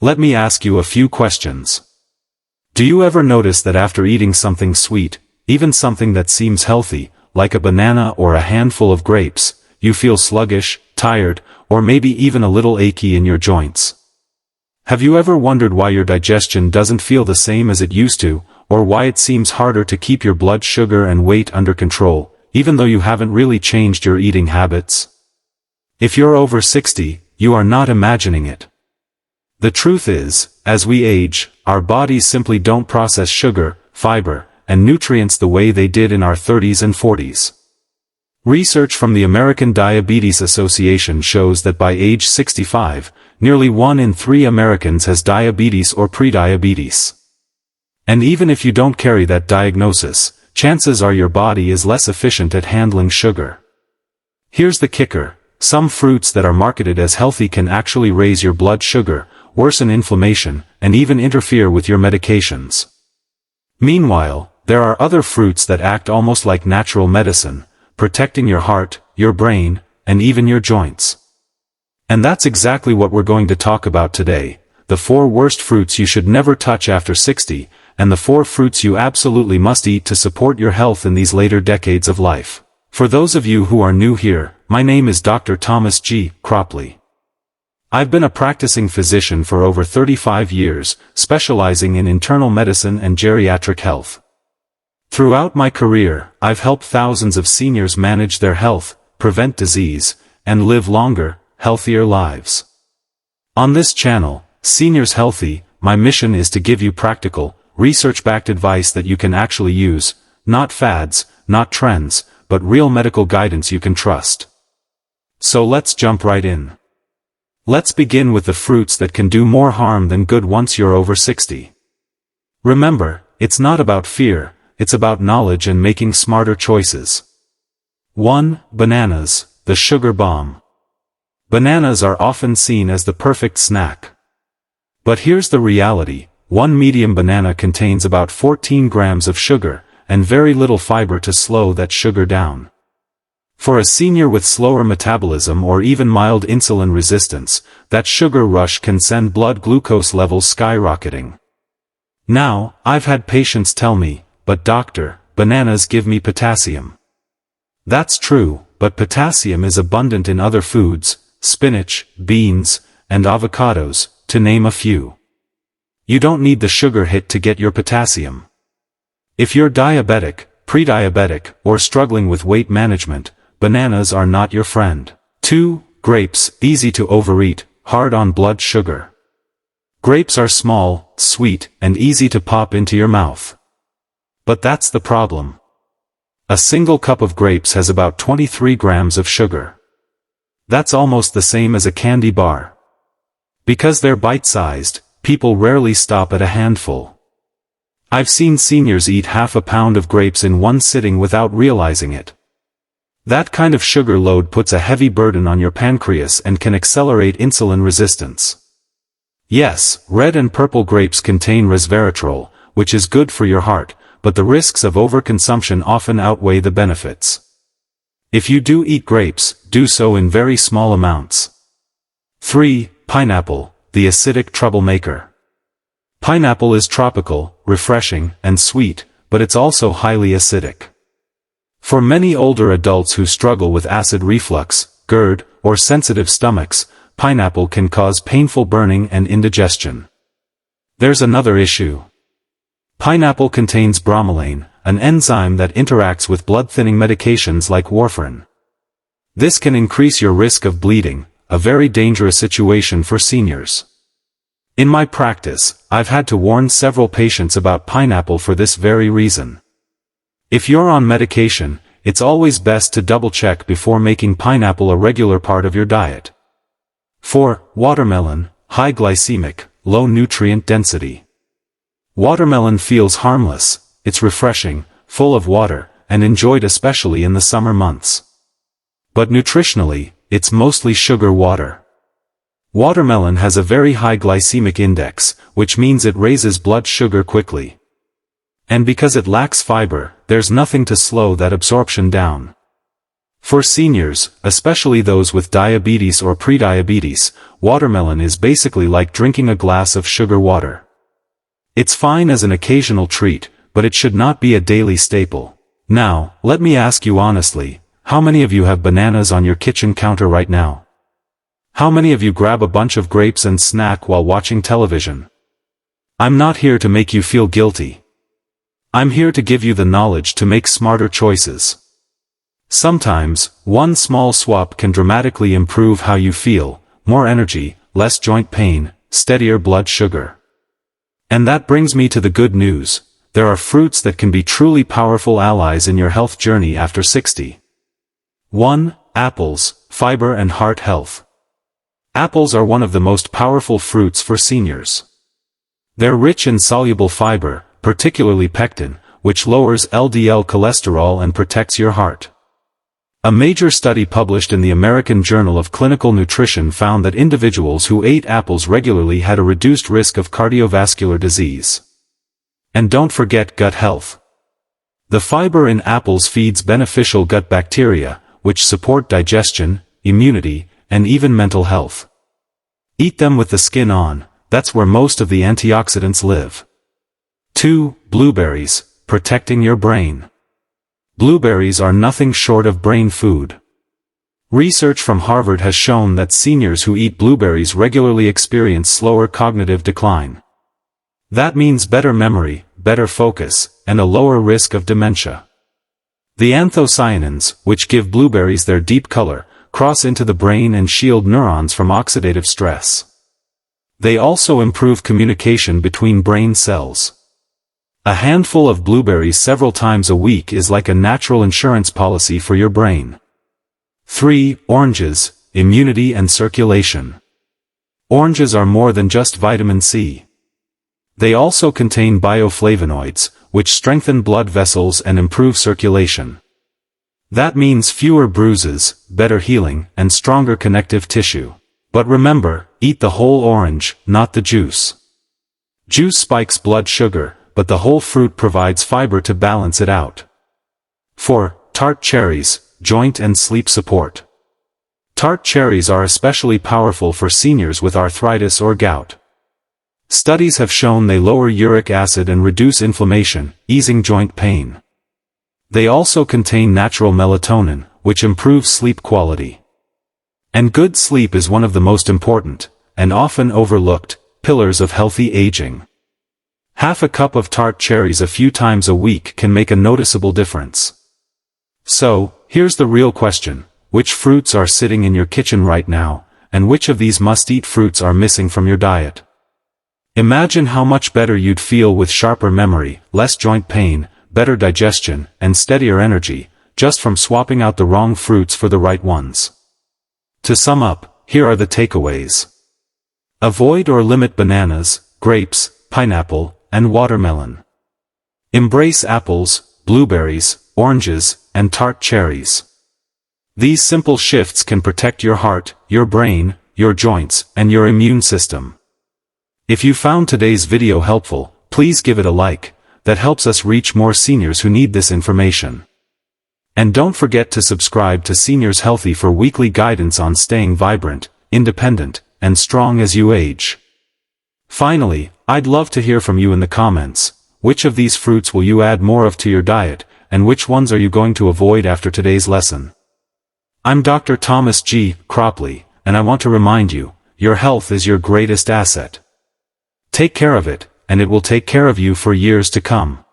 Let me ask you a few questions. Do you ever notice that after eating something sweet, even something that seems healthy, like a banana or a handful of grapes, you feel sluggish, tired, or maybe even a little achy in your joints? Have you ever wondered why your digestion doesn't feel the same as it used to, or why it seems harder to keep your blood sugar and weight under control, even though you haven't really changed your eating habits? If you're over 60, you are not imagining it. The truth is, as we age, our bodies simply don't process sugar, fiber, and nutrients the way they did in our 30s and 40s. Research from the American Diabetes Association shows that by age 65, nearly 1 in 3 Americans has diabetes or prediabetes. And even if you don't carry that diagnosis, chances are your body is less efficient at handling sugar. Here's the kicker: some fruits that are marketed as healthy can actually raise your blood sugar, worsen inflammation, and even interfere with your medications. Meanwhile, there are other fruits that act almost like natural medicine, protecting your heart, your brain, and even your joints. And that's exactly what we're going to talk about today: the 4 worst fruits you should never touch after 60, and the 4 fruits you absolutely must eat to support your health in these later decades of life. For those of you who are new here, my name is Dr. Thomas G. Cropley. I've been a practicing physician for over 35 years, specializing in internal medicine and geriatric health. Throughout my career, I've helped thousands of seniors manage their health, prevent disease, and live longer, healthier lives. On this channel, Seniors Healthy, my mission is to give you practical, research-backed advice that you can actually use, not fads, not trends, but real medical guidance you can trust. So let's jump right in. Let's begin with the fruits that can do more harm than good once you're over 60. Remember, it's not about fear, it's about knowledge and making smarter choices. 1. Bananas, the sugar bomb. Bananas are often seen as the perfect snack. But here's the reality: one medium banana contains about 14 grams of sugar, and very little fiber to slow that sugar down. For a senior with slower metabolism or even mild insulin resistance, that sugar rush can send blood glucose levels skyrocketing. Now, I've had patients tell me, "But doctor, bananas give me potassium." That's true, but potassium is abundant in other foods, spinach, beans, and avocados, to name a few. You don't need the sugar hit to get your potassium. If you're diabetic, pre-diabetic, or struggling with weight management, bananas are not your friend. 2. Grapes, easy to overeat, hard on blood sugar. Grapes are small, sweet, and easy to pop into your mouth. But that's the problem. A single cup of grapes has about 23 grams of sugar. That's almost the same as a candy bar. Because they're bite-sized, people rarely stop at a handful. I've seen seniors eat half a pound of grapes in one sitting without realizing it. That kind of sugar load puts a heavy burden on your pancreas and can accelerate insulin resistance. Yes, red and purple grapes contain resveratrol, which is good for your heart, but the risks of overconsumption often outweigh the benefits. If you do eat grapes, do so in very small amounts. 3. Pineapple, the acidic troublemaker. Pineapple is tropical, refreshing, and sweet, but it's also highly acidic. For many older adults who struggle with acid reflux, GERD, or sensitive stomachs, pineapple can cause painful burning and indigestion. There's another issue. Pineapple contains bromelain, an enzyme that interacts with blood-thinning medications like warfarin. This can increase your risk of bleeding, a very dangerous situation for seniors. In my practice, I've had to warn several patients about pineapple for this very reason. If you're on medication, it's always best to double-check before making pineapple a regular part of your diet. 4. Watermelon, high glycemic, low nutrient density. Watermelon feels harmless, it's refreshing, full of water, and enjoyed especially in the summer months. But nutritionally, it's mostly sugar water. Watermelon has a very high glycemic index, which means it raises blood sugar quickly. And because it lacks fiber, there's nothing to slow that absorption down. For seniors, especially those with diabetes or prediabetes, watermelon is basically like drinking a glass of sugar water. It's fine as an occasional treat, but it should not be a daily staple. Now, let me ask you honestly, how many of you have bananas on your kitchen counter right now? How many of you grab a bunch of grapes and snack while watching television? I'm not here to make you feel guilty. I'm here to give you the knowledge to make smarter choices. Sometimes, one small swap can dramatically improve how you feel: more energy, less joint pain, steadier blood sugar. And that brings me to the good news: there are fruits that can be truly powerful allies in your health journey after 60. 1. Apples, fiber and heart health. Apples are one of the most powerful fruits for seniors. They're rich in soluble fiber, particularly pectin, which lowers LDL cholesterol and protects your heart. A major study published in the American Journal of Clinical Nutrition found that individuals who ate apples regularly had a reduced risk of cardiovascular disease. And don't forget gut health. The fiber in apples feeds beneficial gut bacteria, which support digestion, immunity, and even mental health. Eat them with the skin on, that's where most of the antioxidants live. 2. Blueberries, protecting your brain. Blueberries are nothing short of brain food. Research from Harvard has shown that seniors who eat blueberries regularly experience slower cognitive decline. That means better memory, better focus, and a lower risk of dementia. The anthocyanins, which give blueberries their deep color, cross into the brain and shield neurons from oxidative stress. They also improve communication between brain cells. A handful of blueberries several times a week is like a natural insurance policy for your brain. 3. Oranges, immunity and circulation. Oranges are more than just vitamin C. They also contain bioflavonoids, which strengthen blood vessels and improve circulation. That means fewer bruises, better healing, and stronger connective tissue. But remember, eat the whole orange, not the juice. Juice spikes blood sugar, but the whole fruit provides fiber to balance it out. 4. Tart cherries, joint and sleep support. Tart cherries are especially powerful for seniors with arthritis or gout. Studies have shown they lower uric acid and reduce inflammation, easing joint pain. They also contain natural melatonin, which improves sleep quality. And good sleep is one of the most important, and often overlooked, pillars of healthy aging. Half a cup of tart cherries a few times a week can make a noticeable difference. So, here's the real question: which fruits are sitting in your kitchen right now, and which of these must-eat fruits are missing from your diet? Imagine how much better you'd feel with sharper memory, less joint pain, better digestion, and steadier energy, just from swapping out the wrong fruits for the right ones. To sum up, here are the takeaways. Avoid or limit bananas, grapes, pineapple, and watermelon. Embrace apples, blueberries, oranges, and tart cherries. These simple shifts can protect your heart, your brain, your joints, and your immune system. If you found today's video helpful, please give it a like. That helps us reach more seniors who need this information. And don't forget to subscribe to Seniors Healthy for weekly guidance on staying vibrant, independent, and strong as you age. Finally, I'd love to hear from you in the comments. Which of these fruits will you add more of to your diet, and which ones are you going to avoid after today's lesson? I'm Dr. Thomas G. Cropley, and I want to remind you, your health is your greatest asset. Take care of it, and it will take care of you for years to come.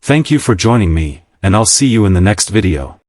Thank you for joining me, and I'll see you in the next video.